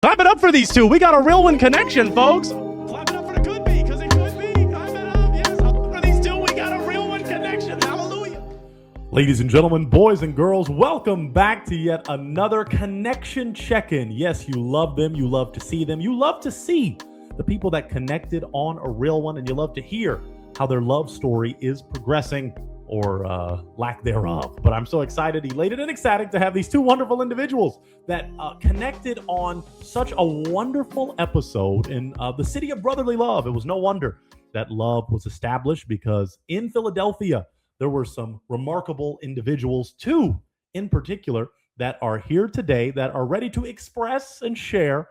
Clap it up for these two. We got a real one connection, folks. Clap it up for the could be, because it could be. Clap it up. Yes, for these two, we got a real one connection. Hallelujah. Ladies and gentlemen, boys and girls, welcome back to yet another connection check-in. Yes, you love them. You love to see them. You love to see the people that connected on a real one, and you love to hear how their love story is progressing or lack thereof. But I'm so excited, elated, and ecstatic to have these two wonderful individuals that connected on such a wonderful episode in the city of brotherly love. It was no wonder that love was established, because in Philadelphia, there were some remarkable individuals, two in particular, that are here today that are ready to express and share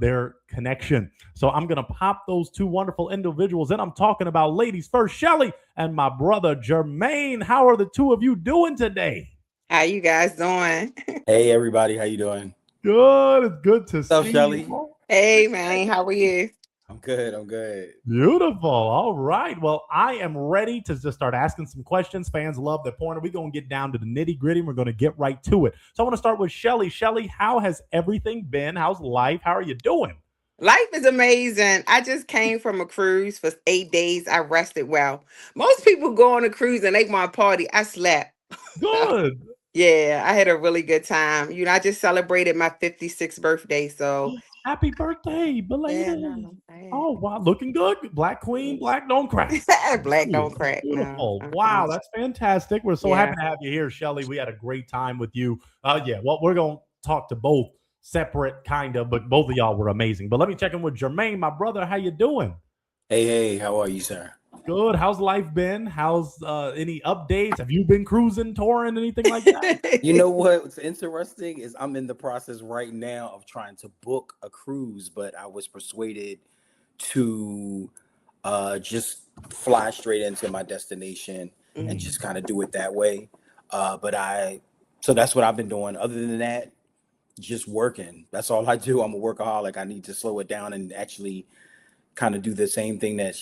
their connection. So I'm going to pop those two wonderful individuals in. I'm talking about, ladies first, Shelly and my brother Jermaine. How are the two of you doing today? How you guys doing? Hey everybody, how you doing? Good. It's good to What's up, see Shelly? you. Hey man, how are you? I'm good. Beautiful. All right. Well, I am ready to just start asking some questions. Fans love the pointer. We're going to get down to the nitty gritty. We're going to get right to it. So I want to start with Shelly. Shelly, how has everything been? How's life? How are you doing? Life is amazing. I just came from a cruise for 8 days. I rested well. Most people go on a cruise and they want to party. I slept. Good. Yeah, I had a really good time. I just celebrated my 56th birthday. So Happy birthday, belated. yeah, Oh, wow. Looking good. Black queen, black don't crack. Black don't crack. Beautiful. No. Wow, that's fantastic. We're so Yeah. happy to have you here, Shelly. We had a great time with you. Well, we're going to talk to both separate, kind of, but both of y'all were amazing. But let me check in with Jermaine, my brother. How you doing? Hey, how are you, sir? Good. How's life been? How's any updates? Have you been cruising, touring, anything like that? You know what's interesting is I'm in the process right now of trying to book a cruise, but I was persuaded to just fly straight into my destination and just kind of do it that way. So that's what I've been doing. Other than that, just working. That's all I do. I'm a workaholic. I need to slow it down and actually kind of do the same thing that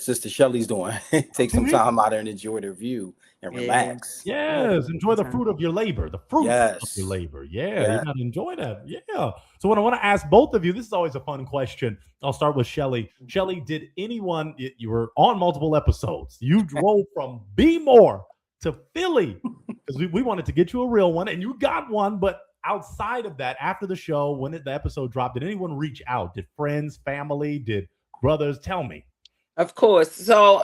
Sister Shelly's doing. Take some time out and enjoy the view and relax. Yes, enjoy the fruit of your labor. The fruit of your labor. Yeah, you gotta enjoy that. Yeah. So what I want to ask both of you, this is always a fun question. I'll start with Shelly. Shelly, did anyone, you were on multiple episodes. You drove from B-More to Philly because we wanted to get you a real one, and you got one. But outside of that, after the show, when the episode dropped, did anyone reach out? Did friends, family, did brothers? Tell me. Of course. So,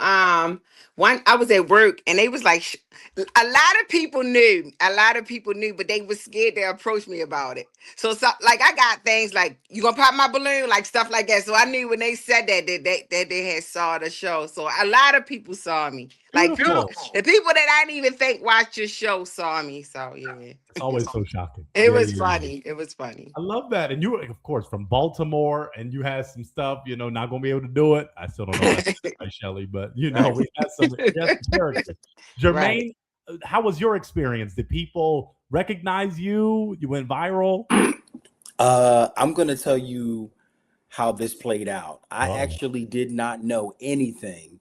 one I was at work and they was like, a lot of people knew, but they was scared to approach me about it. So like I got things like, you gonna pop my balloon, like stuff like that. So I knew when they said that they had saw the show. So a lot of people saw me. Like the people that I didn't even think watched your show saw me. So yeah, it's always so shocking. It was funny. It was funny. I love that. And you, of course, from Baltimore, and you had some stuff. Not gonna be able to do it. I still don't know by Shelly, but we had some characters. Jermaine, how was your experience? Did people recognize you? You went viral. I'm gonna tell you how this played out. I actually did not know anything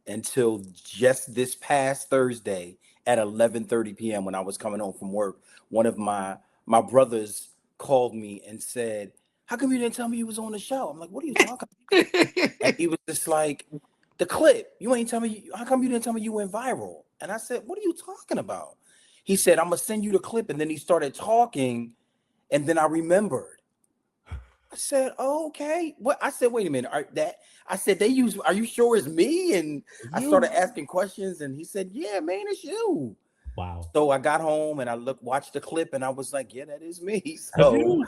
until just this past Thursday at 11:30 p.m. when I was coming home from work. One of my brothers called me and said, "How come you didn't tell me you was on the show?" I'm like, "What are you talking about?" And he was just like, "The clip. You ain't tell me. How come you didn't tell me you went viral?" And I said, "What are you talking about?" He said, "I'm gonna send you the clip." And then he started talking, and then I remembered. I said, "Oh, okay." What? I said, "Wait a minute. I said, are you sure it's me?" And I started asking questions, and he said, "Yeah, man, it's you." Wow. So I got home and I watched the clip, and I was like, "Yeah, that is me." So,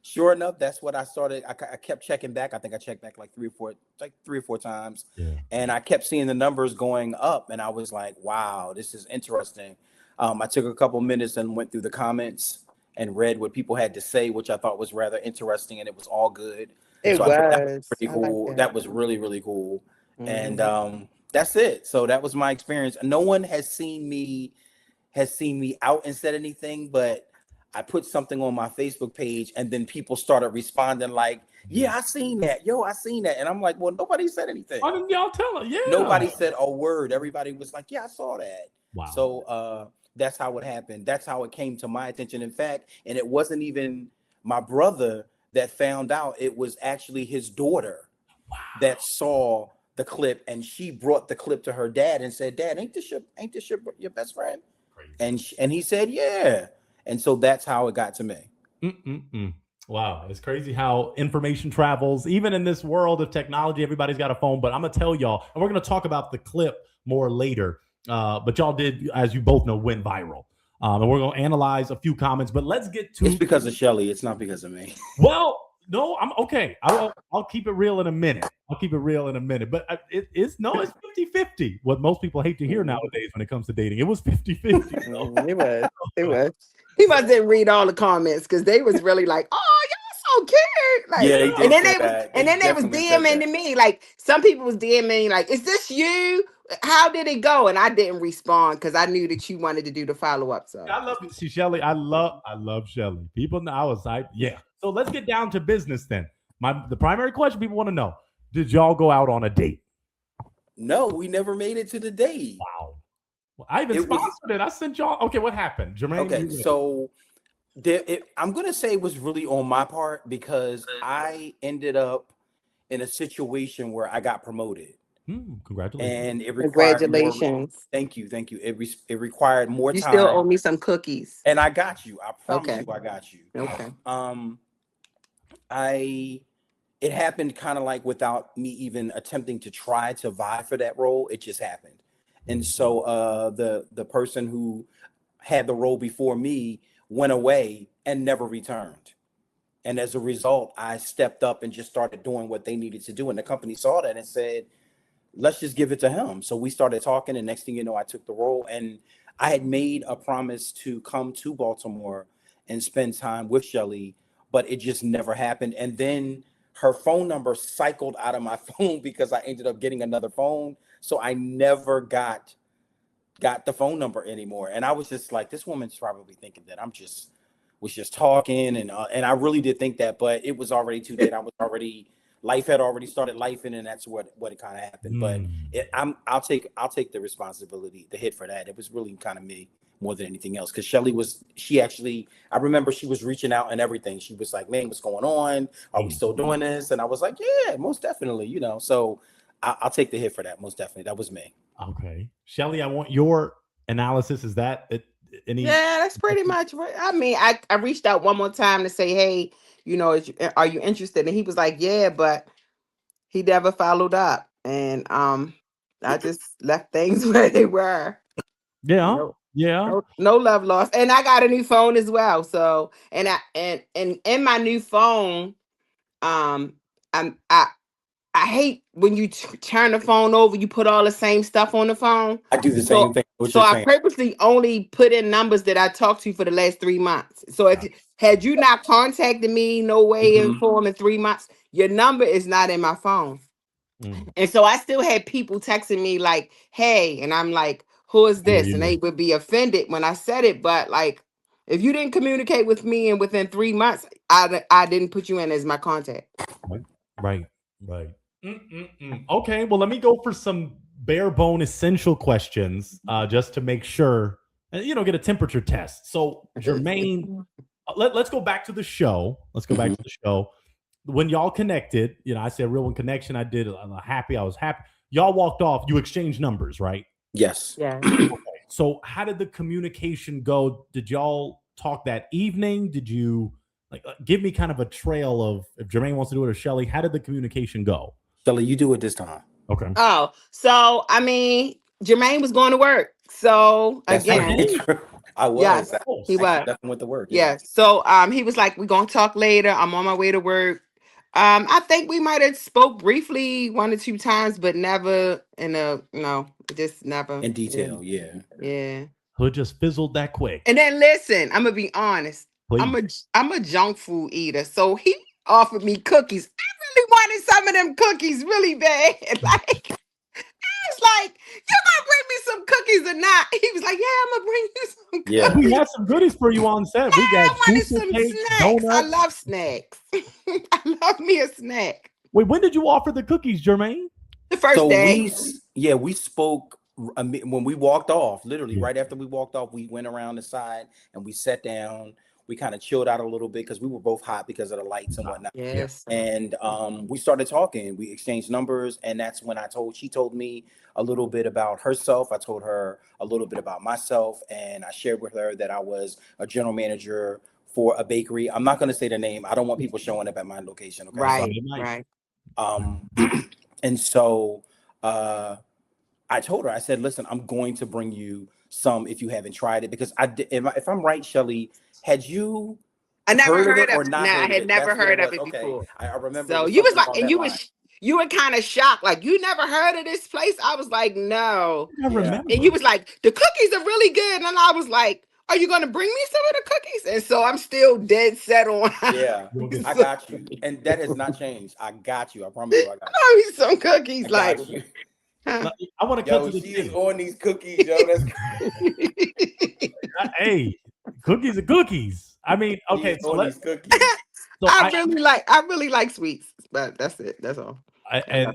sure enough, that's what I started. I kept checking back. I think I checked back like three or four times, and I kept seeing the numbers going up, and I was like, "Wow, this is interesting." I took a couple minutes and went through the comments and read what people had to say, which I thought was rather interesting, and it was all good. It was. That was pretty cool. That was really, really cool. And that's it. So that was my experience. No one has seen me out and said anything, but I put something on my Facebook page, and then people started responding like, "Yeah, I seen that. Yo, I seen that." And I'm like, "Well, nobody said anything. Why didn't y'all tell her?" Yeah. Nobody said a word. Everybody was like, "Yeah, I saw that." Wow. So that's how it happened. That's how it came to my attention. In fact, and it wasn't even my brother that found out it was actually his daughter that saw the clip, and she brought the clip to her dad and said, "Dad, ain't this your best friend?" Crazy. And he said, "Yeah." And so that's how it got to me. Wow, it's crazy how information travels, even in this world of technology. Everybody's got a phone, but I'm gonna tell y'all, and we're gonna talk about the clip more later. But y'all did, as you both know, went viral, and we're gonna analyze a few comments. But let's get to. It's because of Shelly. It's not because of me. Well, no, I'm okay. I'll keep it real in a minute. But it's 50-50. What most people hate to hear nowadays when it comes to dating. It was 50-50. So. It was. He must didn't read all the comments because they was really like, "Oh, y'all so cute." Like, yeah, they did. And then they was DMing to me. Like, some people was DMing like, "Is this you? How did it go?" And I didn't respond because I knew that you wanted to do the follow-up. So I love Shelly. I love Shelly. People know I was like, yeah. So let's get down to business then. The primary question people want to know: did y'all go out on a date? No, we never made it to the date. Wow. Well, I even sponsored it. I sent y'all. Okay, what happened, Jermaine? Okay, so I'm gonna say it was really on my part because I ended up in a situation where I got promoted. Congratulations! And it required congratulations. Thank you. It required more time. You still owe me some cookies. And I got you. I promise you, I got you. Okay. It happened kind of like without me even attempting to try to vie for that role. It just happened. And so the person who had the role before me went away and never returned. And as a result, I stepped up and just started doing what they needed to do. And the company saw that and said, let's just give it to him. So we started talking, and next thing you know, I took the role. And I had made a promise to come to Baltimore and spend time with Shelly, but it just never happened. And then her phone number cycled out of my phone because I ended up getting another phone. So I never got the phone number anymore. And I was just like, this woman's probably thinking that was just talking. And I really did think that, but it was already too late. Life had already started lifing, and that's what it kind of happened. But I'll take the responsibility, the hit for that. It was really kind of me more than anything else. Cause Shelly I remember she was reaching out and everything. She was like, "Man, what's going on? Are we still doing this?" And I was like, "Yeah, most definitely." So I'll take the hit for that. Most definitely. That was me. Okay. Shelly, I want your analysis. Is that it? Yeah, that's pretty much what I mean. I reached out one more time to say, "Hey, are you interested?" And he was like, "Yeah," but he never followed up. And I just left things where they were. Yeah. No love lost. And I got a new phone as well. So and in my new phone, I hate when you turn the phone over, you put all the same stuff on the phone. I do the same thing. So I purposely only put in numbers that I talked to for the last 3 months. So had you not contacted me, no way in 3 months, your number is not in my phone. And so I still had people texting me like, "Hey," and I'm like, "Who is this?" And they would be offended when I said it. But like, if you didn't communicate with me and within 3 months, I didn't put you in as my contact. Right. Okay, well, let me go for some bare bone essential questions just to make sure, get a temperature test. So, Jermaine, let's go back to the show. When y'all connected, I said real one connection. I was happy. Y'all walked off. You exchanged numbers, right? Yes. Yeah. Okay. So how did the communication go? Did y'all talk that evening? Did you give me kind of a trail of if Jermaine wants to do it or Shelly? How did the communication go? Shelly, you do it this time. Okay. Oh, so I mean, Jermaine was going to work. So again, I was. Yes, he was. Definitely went to work. Yeah. So he was like, "We're gonna talk later. I'm on my way to work." I think we might have spoke briefly 1 or 2 times, but never just never in detail. Yeah. Who just fizzled that quick. And then listen, I'm gonna be honest. Please. I'm a junk food eater, so he offered me cookies. I really wanted some of them cookies really bad. Like, I was like, "You gonna bring me some cookies or not?" He was like, "Yeah, I'm gonna bring you some cookies." Yeah, we had some goodies for you on set. We got I wanted some cake, snacks. donuts. I love snacks. I love me a snack. Wait, when did you offer the cookies, Jermaine? The first day. We spoke when we walked off. Literally, right after we walked off, we went around the side and we sat down. We kind of chilled out a little bit because we were both hot because of the lights and whatnot. Yes. And we started talking. We exchanged numbers, and that's when she told me a little bit about herself. I told her a little bit about myself, and I shared with her that I was a general manager for a bakery. I'm not going to say the name. I don't want people showing up at my location. Okay, Right. And so I told her, I said, listen, I'm going to bring you some if you haven't tried it, because if I'm right, Shelly, had you I never heard it of or it. not No, I heard of had it? never That's what heard of was. it Okay, before. I remember. So It was you was something like, along and that line. you were kind of shocked, like you never heard of this place. I was like, no. I remember. And you was like, the cookies are really good, and I was like, are you going to bring me some of the cookies? And so I'm still dead set on. Yeah, I So, got you, and that has not changed. I got you. I promise you, I got you. oh, me some cookies, I like. got you. Huh? I want to cut Yo, to the she is chase. on these cookies, yo. That's Hey, cookies are cookies. I mean, okay, so on these cookies. so I really like sweets, but that's it. That's all. and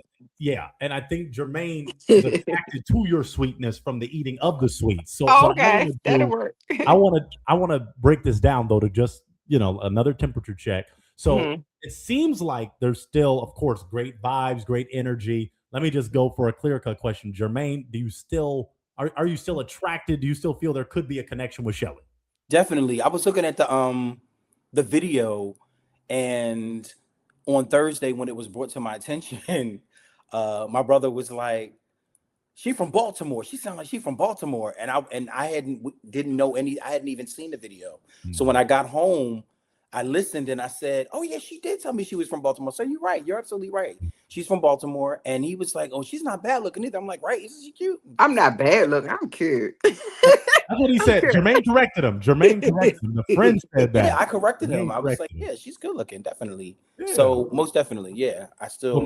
I think Jermaine is attracted to your sweetness from the eating of the sweets. So Okay, that'll work. I want to break this down though to just another temperature check. So it seems like there's still, of course, great vibes, great energy. Let me just go for a clear cut question, Jermaine. Do you still are you still attracted? Do you still feel there could be a connection with Shelly? Definitely. I was looking at the video, and on Thursday when it was brought to my attention, my brother was like, "She from Baltimore. She sounded like she from Baltimore." And I didn't know any. I hadn't even seen the video. So when I got home, I listened and I said, "Oh yeah, she did tell me she was from Baltimore." So you're right. You're absolutely right. She's from Baltimore. And he was like, "Oh, she's not bad looking either." I'm like, "Right? Isn't she cute?" I'm not bad looking. I'm cute. That's what he said. Jermaine corrected him. The friend said that. Yeah, I corrected him. Jermaine I was like, corrected him. "Yeah, she's good looking, definitely." Yeah. So most definitely, yeah. I still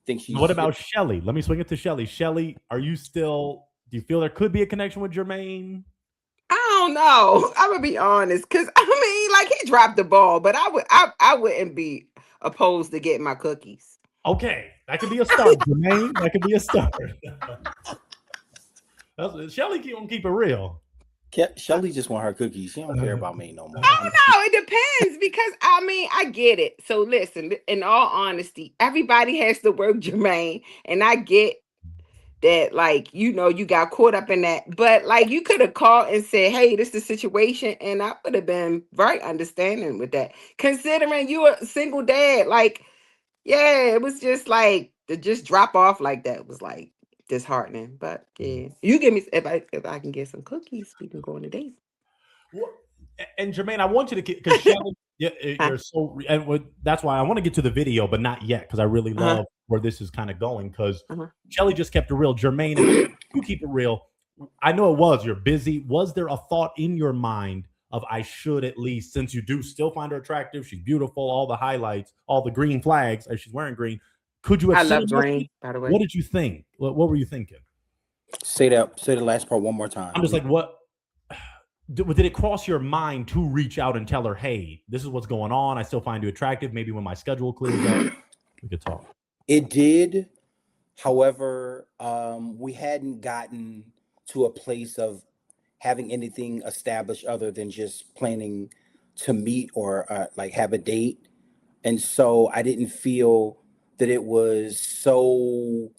think she's. What about Shelly? Let me swing it to Shelly. Shelly, do you feel there could be a connection with Jermaine? I don't know. I'm gonna be honest, because I mean, like he dropped the ball, but I wouldn't be opposed to getting my cookies. Okay, that could be a start, Jermaine. That could be a start. Shelly keep it real. Shelly just want her cookies. She don't care about me no more. I don't know. It depends, because I mean, I get it. So listen, in all honesty, everybody has to work, Jermaine, and I get that, like, you got caught up in that, but like you could have called and said, hey, this is the situation, and I would have been very understanding with that, considering you a single dad. Like, yeah, it was just like to just drop off like that was like disheartening. But yeah, you give me, if I can get some cookies, we can go on a date. Well, and Jermaine, I want you to get, because Shelly, you're so, and that's why I want to get to the video, but not yet, because I really love where this is kind of going, because Shelly just kept it real. Jermaine, if you keep it real. I know you're busy. Was there a thought in your mind of, I should at least, since you do still find her attractive, she's beautiful, all the highlights, all the green flags, as she's wearing green, could you have I love green, by the way. What did you think? What were you thinking? Say the last part one more time. I'm just like, what did it cross your mind to reach out and tell her, hey, this is what's going on, I still find you attractive, maybe when my schedule clears up we could talk? It did. However, we hadn't gotten to a place of having anything established other than just planning to meet or like have a date. And so I didn't feel that it was so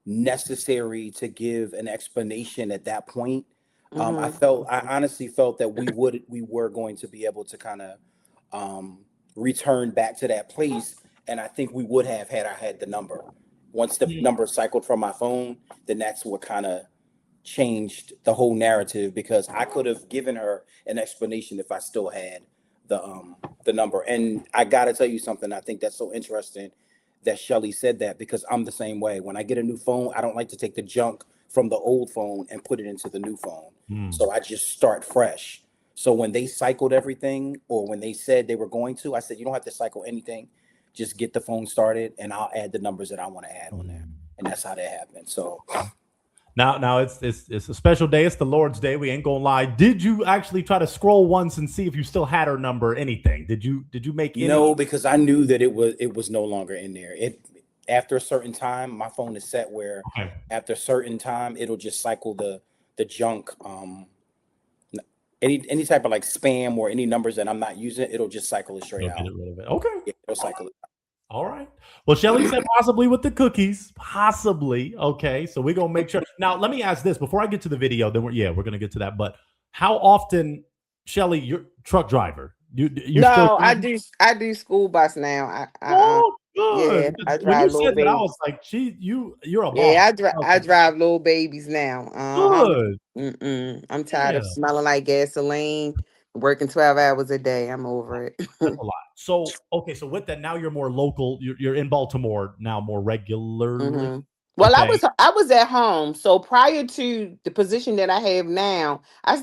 necessary to give an explanation at that point. I honestly felt that we were going to be able to kind of return back to that place. And I think we would have had I had the number. Once the number cycled from my phone, then that's what kind of changed the whole narrative, because I could have given her an explanation if I still had the number. And I got to tell you something. I think that's so interesting that Shelly said that, because I'm the same way. When I get a new phone, I don't like to take the junk from the old phone and put it into the new phone. So I just start fresh. So when they cycled everything, or when they said they were going to, I said, you don't have to cycle anything. Just get the phone started and I'll add the numbers that I want to add on there. And that's how that happened. So now it's a special day. It's the Lord's Day. We ain't gonna lie. Did you actually try to scroll once and see if you still had her number? Anything? Did you make any? No, because I knew that it was no longer in there. After a certain time, my phone is set where after a certain time it'll just cycle the junk. any type of like spam or any numbers that I'm not using, it'll just cycle it straight out. Get rid of it. Okay. Yeah, it'll cycle it out. All right. Well, Shelly said possibly with the cookies. Possibly. Okay. So we're gonna make sure. Now, let me ask this before I get to the video. Then we're gonna get to that. But how often, Shelly, you're truck driver? You No, I do school bus now. Good. Yeah, I When drive you little said that, I babies. was like, you're a boss. Yeah, I drive little babies now. Good. I'm tired of smelling like gasoline, working 12 hours a day. I'm over it. That's a lot. So, okay, so with that, now you're more local. You're in Baltimore now more regularly. Well, Okay. I was at home. So prior to the position that I have now, I'm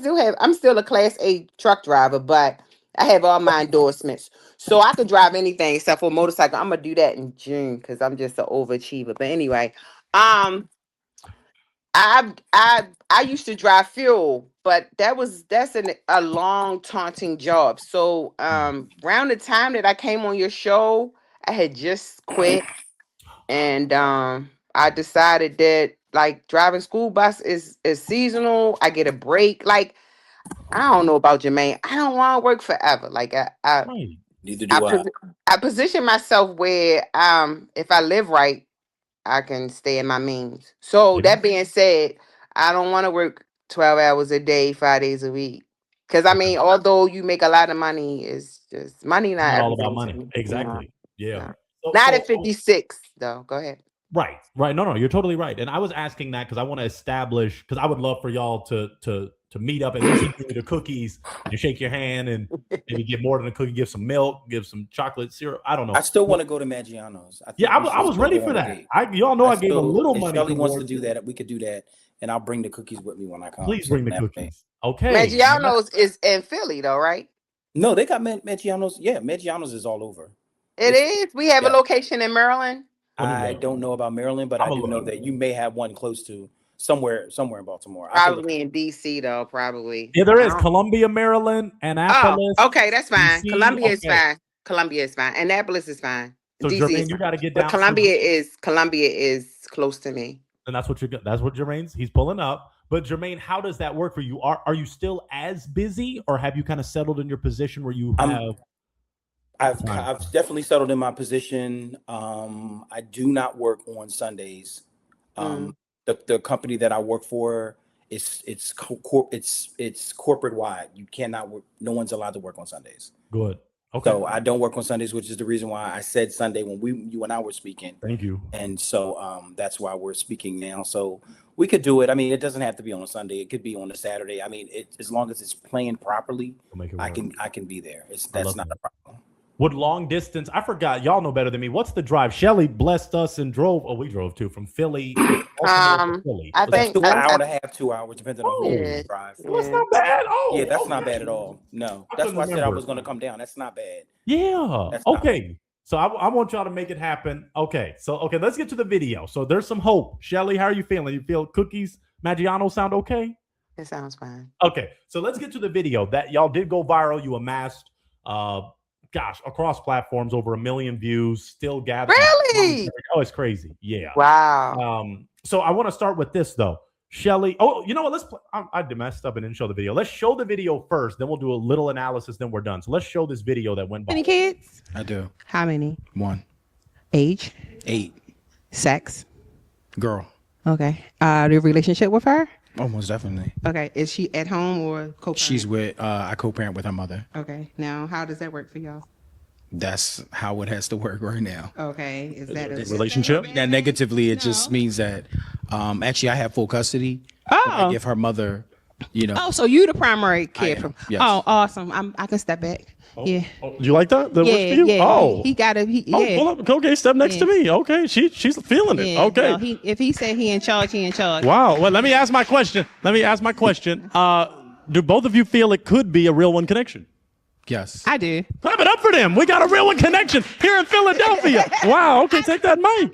still a Class A truck driver, but I have all my endorsements. So I could drive anything except for a motorcycle. I'm gonna do that in June because I'm just an overachiever. But anyway, I used to drive fuel, but that's a long taunting job. So around the time that I came on your show, I had just quit, and I decided that like driving school bus is seasonal. I get a break. Like I don't know about Jermaine. I don't want to work forever. Like Neither do I. I position myself where if I live right, I can stay in my means. So that being said, I don't want to work 12 hours a day, 5 days a week. Because I mean, although you make a lot of money, it's just money not all about everything. money. Exactly. Yeah. Not at 56 though. Go ahead. Right. No, you're totally right. And I was asking that because I want to establish, because I would love for y'all to meet up and at least give you the cookies and shake your hand and maybe get more than a cookie, give some milk, give some chocolate syrup. I don't know. I still want to go to Maggiano's. I was ready for that. Y'all know I gave a little money. Shelly wants to do that. We could do that, and I'll bring the cookies with me when I come. Please bring the cookies. Okay. Maggiano's is in Philly though, right? No, they got Maggiano's. Yeah, Maggiano's is all over. It is. We have a location in Maryland. I don't know about Maryland, but I do know that you may have one close to somewhere in Baltimore. Probably in DC though, probably. Yeah, there is Columbia, Maryland, Annapolis. Oh, okay, that's fine. DC, Columbia is fine. Columbia is fine. Annapolis is fine. So DC Jermaine, you got to get down. But Columbia is close to me. And that's what Jermaine's he's pulling up. But Jermaine, how does that work for you? Are you still as busy, or have you kind of settled in your position where you have? I've definitely settled in my position. I do not work on Sundays. The company that I work for it's corporate wide. You cannot work. No one's allowed to work on Sundays. Good. Okay. So I don't work on Sundays, which is the reason why I said Sunday when you and I were speaking. Thank you. And so that's why we're speaking now. So we could do it. I mean, it doesn't have to be on a Sunday. It could be on a Saturday. I mean, as long as it's playing properly, I can be there. That's not a problem. Would long distance, I forgot, y'all know better than me. What's the drive? Shelly blessed us and drove. Oh, we drove too from Philly. Philly. I think an hour and a half, 2 hours, depending on who you drive. That's not bad. Yeah, that's not bad at all. No, that's why I said I was going to come down. That's not bad. Yeah. Okay. So I want y'all to make it happen. Okay. So, let's get to the video. So there's some hope. Shelly, how are you feeling? You feel cookies, Maggiano sound okay? It sounds fine. Okay. So let's get to the video that y'all did go viral. You amassed, across platforms, over 1 million views, still gathering. Really? Oh, it's crazy. Yeah. Wow. So I want to start with this though. Shelly, you know what? I messed up and didn't show the video. Let's show the video first, then we'll do a little analysis, then we're done. So let's show this video that went by. Any kids? I do. How many? 1. Age? 8. Sex? Girl. Okay. The relationship with her? Almost definitely. Okay. Is she at home or co-parent? She's with, I co-parent with her mother. Okay. Now, how does that work for y'all? That's how it has to work right now. Okay. Is that a relationship? Now, negatively, it just means that, actually, I have full custody. Oh. I give her mother, Oh, so you the primary care. Yes. Oh, awesome. I can step back. Oh, yeah. Oh, you like that? That works for you? Yeah. Oh. He got it. Pull up. Okay, step next to me. Okay, she's feeling it. Yeah. Okay. No, if he said he in charge, he in charge. Wow. Well, let me ask my question. Do both of you feel it could be a real one connection? Yes. I do. Clap it up for them. We got a real one connection here in Philadelphia. Wow. Okay, take that mic.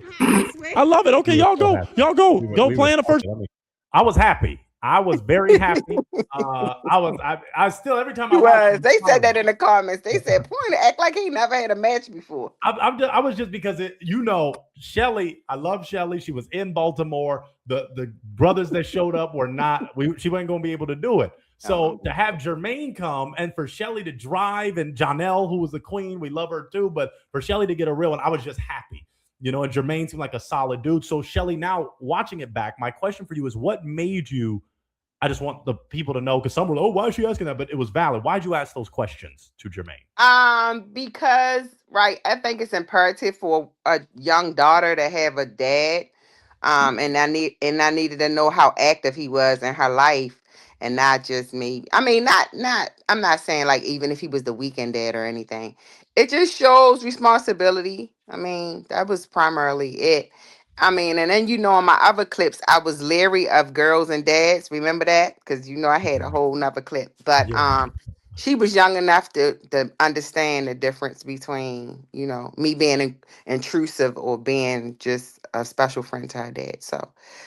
I love it. Okay, y'all go. Go play in the first. I was happy. I was very happy. I still, every time they said that in the comments. They said, Pointer act like he never had a match before. I was just because Shelly, I love Shelly. She was in Baltimore. The brothers that showed up were not, she wasn't going to be able to do it. So to have Jermaine come and for Shelly to drive and Janelle, who was the queen, we love her too, but for Shelly to get a real one, I was just happy. And Jermaine seemed like a solid dude. So Shelly, now watching it back, my question for you is what made you, I just want the people to know, because some were like, oh, why is she asking that? But it was valid. Why'd you ask those questions to Jermaine? Because I think it's imperative for a young daughter to have a dad. And I needed to know how active he was in her life, and not just me. I mean, not I'm not saying like even if he was the weekend dad or anything. It just shows responsibility. I mean, that was primarily it. I mean, and then on my other clips, I was leery of girls and dads. Remember that? Because I had a whole nother clip. But Yeah. she was young enough to understand the difference between, me being intrusive or being just a special friend to her dad. So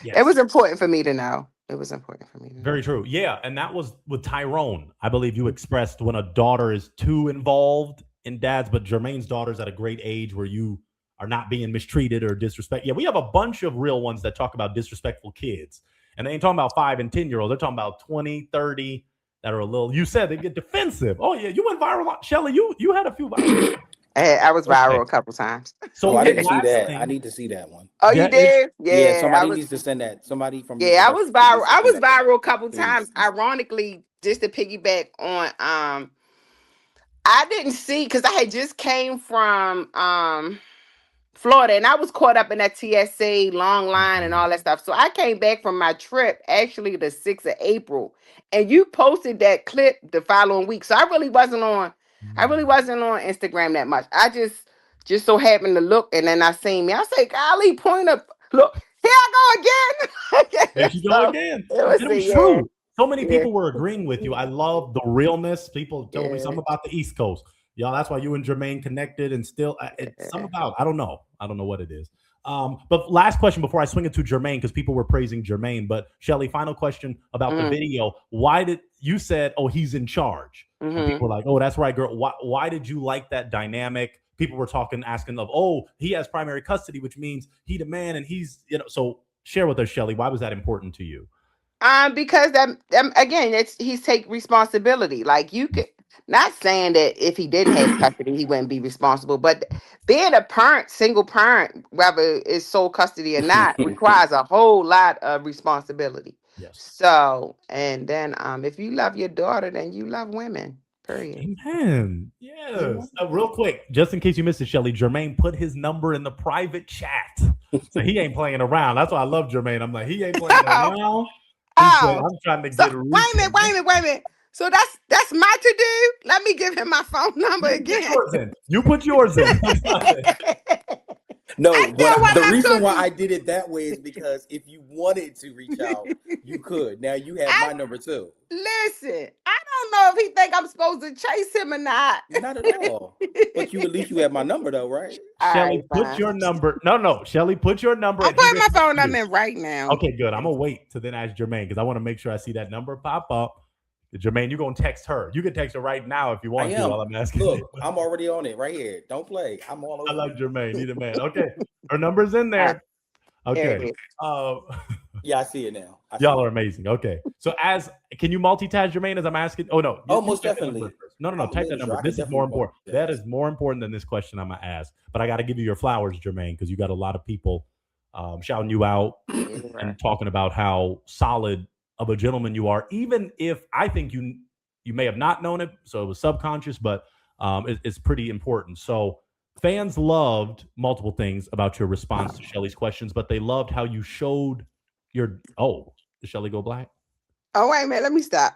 it was Yes. important for me to know. It was important for me to know. Very true. Yeah. And that was with Tyrone. I believe you expressed when a daughter is too involved in dads, but Jermaine's daughter's at a great age where you are not being mistreated or disrespected. Yeah, we have a bunch of real ones that talk about disrespectful kids. And they ain't talking about 5 and 10-year-olds. They're talking about 20, 30 that are a little, you said they get defensive. Oh, yeah, you went viral. Shelly, you had a few viral. I was viral a couple times. So I didn't see last that. thing- I need to see that one. Oh, Yeah, you did? Yeah, somebody I needs to send that. Somebody from Yeah, I was viral. I was viral. viral a couple Please. times. Ironically, just to piggyback on, I didn't see because I had just came from Florida, and I was caught up in that TSA long line and all that stuff. So I came back from my trip actually the 6th of April, and you posted that clip the following week. So I really wasn't on Instagram that much. I just so happened to look, and then I seen me. I say, golly, point up, look, here I go again. There you go again. It was true. So many people were agreeing with you. I love the realness. People told me something about the East Coast. Y'all, that's why you and Jermaine connected, and still it's something about, I don't know what it is. But last question before I swing it to Jermaine, because people were praising Jermaine. But Shelly, final question about the video. Why did you said, oh, he's in charge? And people were like, oh, that's right, girl. Why did you like that dynamic? People were asking of, oh, he has primary custody, which means he the man, and he's, so share with us, Shelly, why was that important to you? Because that again, he's take responsibility. Like you could not saying that if he didn't have custody, he wouldn't be responsible, but being a parent, single parent, whether it's sole custody or not, requires a whole lot of responsibility. Yes. So, and then if you love your daughter, then you love women. Period. Amen. Yes. Real quick, just in case you missed it, Shelly, Jermaine put his number in the private chat. So he ain't playing around. That's why I love Jermaine. I'm like, he ain't playing around. Said, I'm trying to get wait a minute. So that's my to do. Let me give him my phone number again. You put yours in. No, but the reason why I did it that way is because if you wanted to reach out, you could. Now you have my number too. Listen, I don't know if he think I'm supposed to chase him or not. Not at all. But at least you have my number though, right? Shelly, put your number. No. Shelly, put your number. I'm putting my phone number in right now. Okay, good. I'm gonna wait to then ask Jermaine because I want to make sure I see that number pop up. Jermaine, you're gonna text her. You can text her right now if you want to while I'm asking. Look, I'm already on it right here. Don't play. I'm all over. I like Jermaine. He's a man. Okay. Her number's in there. Okay. Yeah, I see it now. Y'all are amazing. Okay. So can you multitask, Jermaine, as I'm asking? Oh, no. Most definitely. No. Type that number. This is more important. Yes. That is more important than this question I'm going to ask. But I got to give you your flowers, Jermaine, because you got a lot of people shouting you out and talking about how solid of a gentleman you are, even if I think you may have not known it, so it was subconscious, but it's pretty important. So fans loved multiple things about your response to Shelly's questions, but they loved how you showed did Shelly go black? Oh, wait a minute. Let me stop.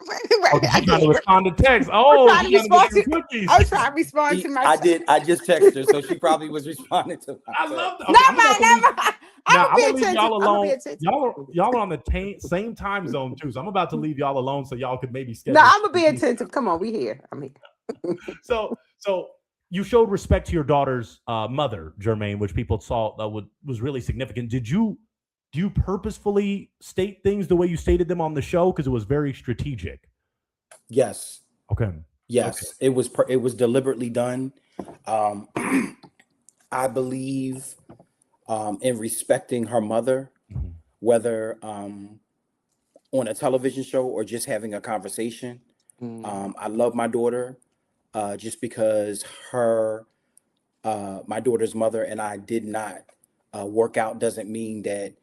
Okay, I'm trying to respond to text. Oh, I was trying to respond to my I just texted her, so she probably was responding to my I love that. Okay, never mind. Now, I'm going to leave y'all alone. Y'all are on the same time zone, too. So I'm about to leave y'all alone so y'all could maybe schedule. No, I'm going to be attentive. Come on, we here. I'm here. So you showed respect to your daughter's mother, Jermaine, which people saw was really significant. Do you purposefully state things the way you stated them on the show? Because it was very strategic. Yes. Okay. Yes. Okay. It was deliberately done. I believe in respecting her mother, whether on a television show or just having a conversation. I love my daughter just because my daughter's mother and I did not work out doesn't mean that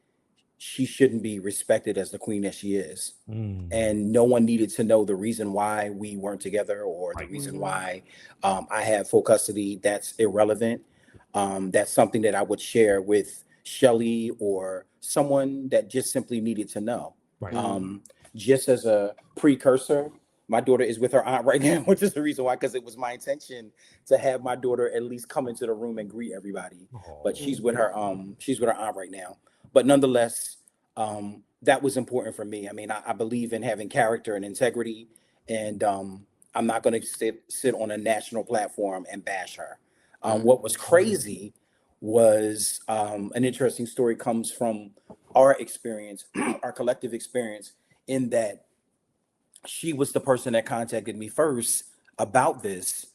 she shouldn't be respected as the queen that she is. And no one needed to know the reason why we weren't together or the reason why I have full custody. That's irrelevant. That's something that I would share with Shelly or someone that just simply needed to know. Just as a precursor, my daughter is with her aunt right now, which is the reason why, because it was my intention to have my daughter at least come into the room and greet everybody. But she's with her aunt right now. But nonetheless, that was important for me. I mean, I believe in having character and integrity, and I'm not going to sit on a national platform and bash her. What was crazy was an interesting story comes from our experience, our collective experience, in that she was the person that contacted me first about this,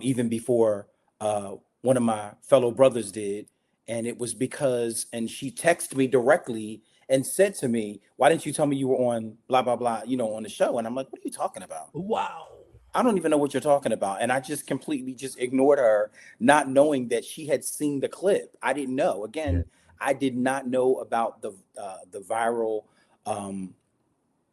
even before one of my fellow brothers did. And it was because, and she texted me directly and said to me, "Why didn't you tell me you were on blah, blah, blah, on the show?" And I'm like, "What are you talking about? Wow. I don't even know what you're talking about." And I just completely just ignored her, not knowing that she had seen the clip. I didn't know. Again, I did not know about the viral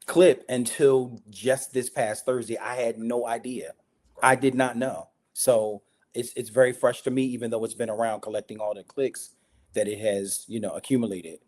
clip until just this past Thursday. I had no idea. I did not know. So it's very fresh to me, even though it's been around collecting all the clicks that it has, accumulated.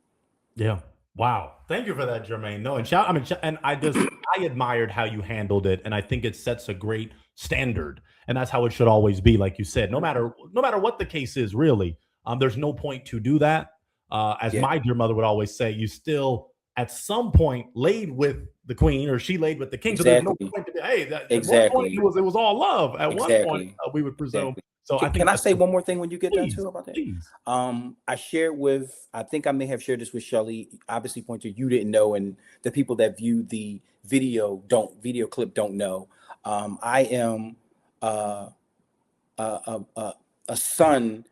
Yeah. Wow. Thank you for that, Jermaine. No, and I admired how you handled it, and I think it sets a great standard, and that's how it should always be. Like you said, no matter what the case is, really, there's no point to do that. As my dear mother would always say, you still at some point laid with the queen, or she laid with the king. Exactly. So there's no point to be, hey, at Exactly. one point it was all love. At one point, we would presume. Exactly. So Can I say one more thing when you get done Please, too about that? please. I shared with, I think I may have shared this with Shelly. Obviously, Pointer, you didn't know, and the people that viewed the video clip don't know. I am a son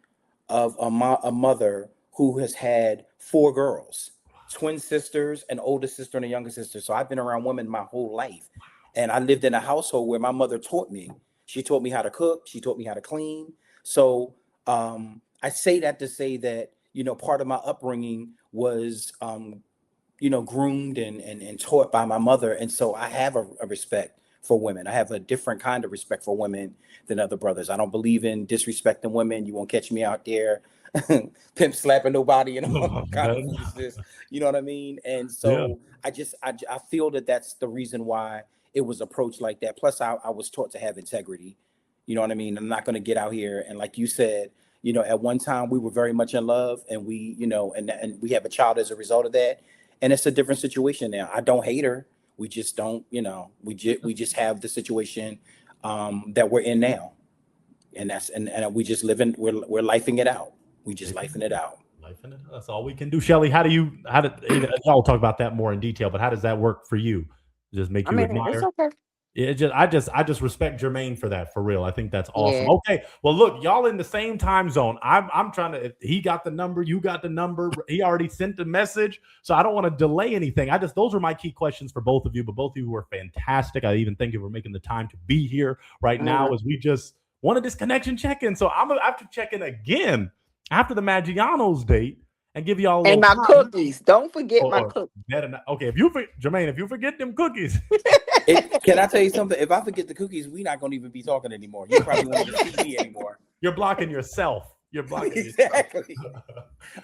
of a mother who has had 4 girls, twin sisters, an older sister, and a younger sister. So I've been around women my whole life, and I lived in a household where my mother taught me. She taught me how to cook. She taught me how to clean. So I say that to say that, part of my upbringing was, groomed and taught by my mother. And so I have a respect for women. I have a different kind of respect for women than other brothers. I don't believe in disrespecting women. You won't catch me out there pimp slapping nobody and all kind of foolishness. You know what I mean? And so I feel that that's the reason why it was approached like that. Plus, I was taught to have integrity. You know what I mean? I'm not going to get out here. And like you said, at one time we were very much in love, and we, and we have a child as a result of that. And it's a different situation now. I don't hate her. We just don't, we just have the situation that we're in now. And we just living, we're lifing it out. We just lifing it out. That's all we can do. Shelly, how did y'all talk about that more in detail, but how does that work for you? Just make you admire? It's okay. I just respect Jermaine for that, for real. I think that's awesome. Yeah. Okay, well, look, y'all in the same time zone. I'm trying to. He got the number. You got the number. He already sent the message, so I don't want to delay anything. Those are my key questions for both of you. But both of you were fantastic. I even thank you for making the time to be here right now, as we just wanted this connection check-in. So I'm gonna have to check in again after the Maggiano's date and give y'all a And little my time. cookies. Don't forget my cookies. Okay, Jermaine, if you forget them cookies. Can I tell you something? If I forget the cookies, we're not going to even be talking anymore. You probably won't even see me anymore. You're blocking yourself. You're blocking exactly.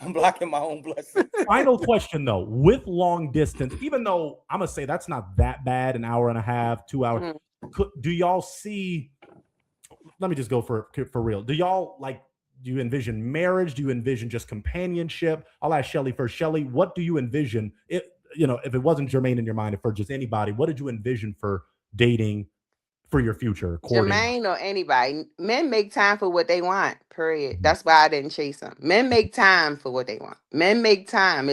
I'm blocking my own blessing. Final question, though. With long distance, even though I'm going to say that's not that bad, an hour and a half, 2 hours, do y'all see, let me just go for real. Do you envision marriage? Do you envision just companionship? I'll ask Shelly first. Shelly, what do you envision? If it wasn't Jermaine in your mind, if for just anybody, what did you envision for dating for your future? Jermaine or anybody. Men make time for what they want, period. That's why I didn't chase them. Men make time for what they want. Men make time.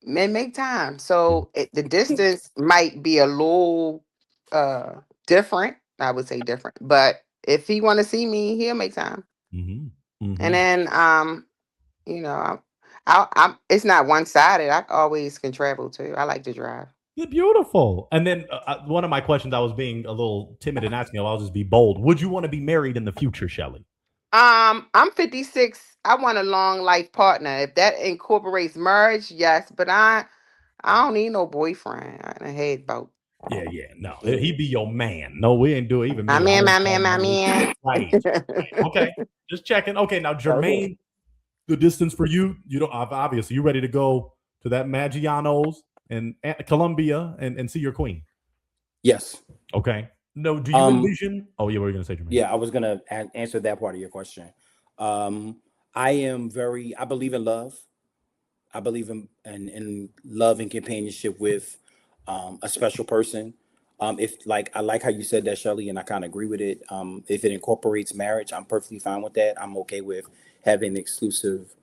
Men make time. So the distance might be a little different. I would say different. But if he want to see me, he'll make time. And then, I'm it's not one-sided. I always can travel too. I like to drive. You're beautiful. And then one of my questions, I was being a little timid in asking, I'll just be bold. Would you want to be married in the future, Shelly? I'm 56. I want a long life partner. If that incorporates marriage, yes. But I don't need no boyfriend. I done had about. Yeah. No, he be your man. No, we ain't do it. Even me. My man. Right. Okay. Just checking. Okay. Now, Jermaine, the distance for you, you don't obviously you ready to go to that Maggiano's in Colombia and see your queen. Yes. Okay. No, do you envision? Oh, yeah, what were you gonna say, Jermaine? Yeah, I was gonna answer that part of your question. I believe in love. I believe in love and companionship with a special person. If like I like how you said that, Shelly, and I kind of agree with it. If it incorporates marriage, I'm perfectly fine with that. I'm okay with having an exclusive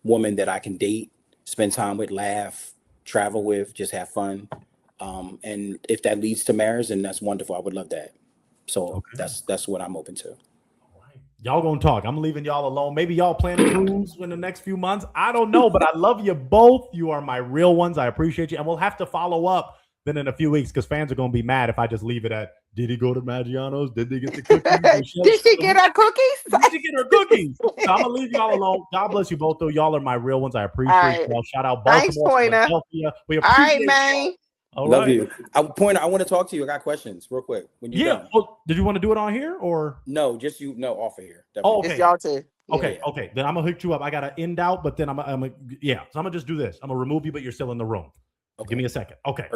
woman that I can date, spend time with, laugh, travel with, just have fun. And if that leads to marriage, then that's wonderful. I would love that. So that's what I'm open to. Y'all gonna talk. I'm leaving y'all alone. Maybe y'all plan a cruise in the next few months. I don't know, but I love you both. You are my real ones. I appreciate you. And we'll have to follow up then in a few weeks because fans are gonna be mad if I just leave it at, did he go to Maggiano's? Did they get the cookies? Did she get her cookies? Did she get her cookies? So I'm gonna leave y'all alone. God bless you both, though. Y'all are my real ones. I appreciate y'all. Shout out Baltimore, Philadelphia. We appreciate All right, man. Love you. I want to talk to you. I got questions real quick. When you're done. Oh, did you want to do it on here or no? Just off of here. Definitely. Oh, okay. Just y'all too. Okay. Then I'm gonna hook you up. I gotta end out, but then I'm gonna So I'm gonna just do this. I'm gonna remove you, but you're still in the room. Okay. Give me a second. Okay.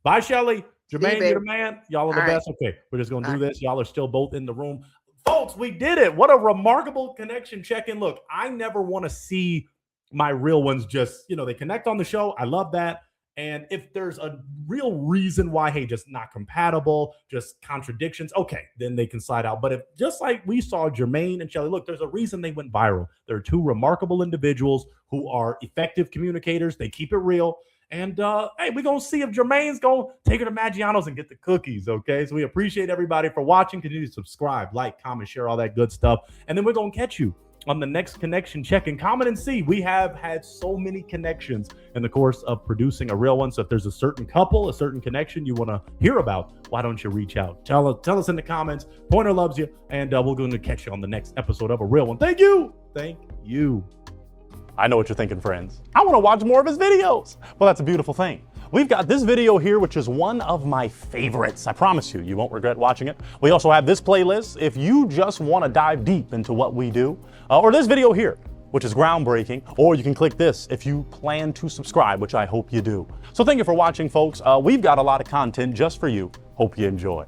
Bye, Shelly. Jermaine, you're the man. Y'all are the best. Okay, we're just gonna do this. Y'all are still both in the room, folks. We did it. What a remarkable connection check-in. Look, I never want to see my real ones just they connect on the show. I love that. And if there's a real reason why, hey, just not compatible, just contradictions, okay, then they can slide out. But if just like we saw Jermaine and Shelly, look, there's a reason they went viral. They're two remarkable individuals who are effective communicators. They keep it real. And hey, we're going to see if Jermaine's going to take her to Maggiano's and get the cookies, okay? So we appreciate everybody for watching. Continue to subscribe, like, comment, share, all that good stuff. And then we're going to catch you on the next connection check and comment and see. We have had so many connections in the course of producing a real one. So if there's a certain couple, a certain connection you want to hear about, why don't you reach out? Tell us in the comments. Pointer loves you, and we're going to catch you on the next episode of A Real One. Thank you. I know what you're thinking, friends. I want to watch more of his videos. Well, that's a beautiful thing. We've got this video here, which is one of my favorites. I promise you won't regret watching it. We also have this playlist if you just want to dive deep into what we do, or this video here, which is groundbreaking, or you can click this if you plan to subscribe, which I hope you do. So thank you for watching, folks. We've got a lot of content just for you. Hope you enjoy.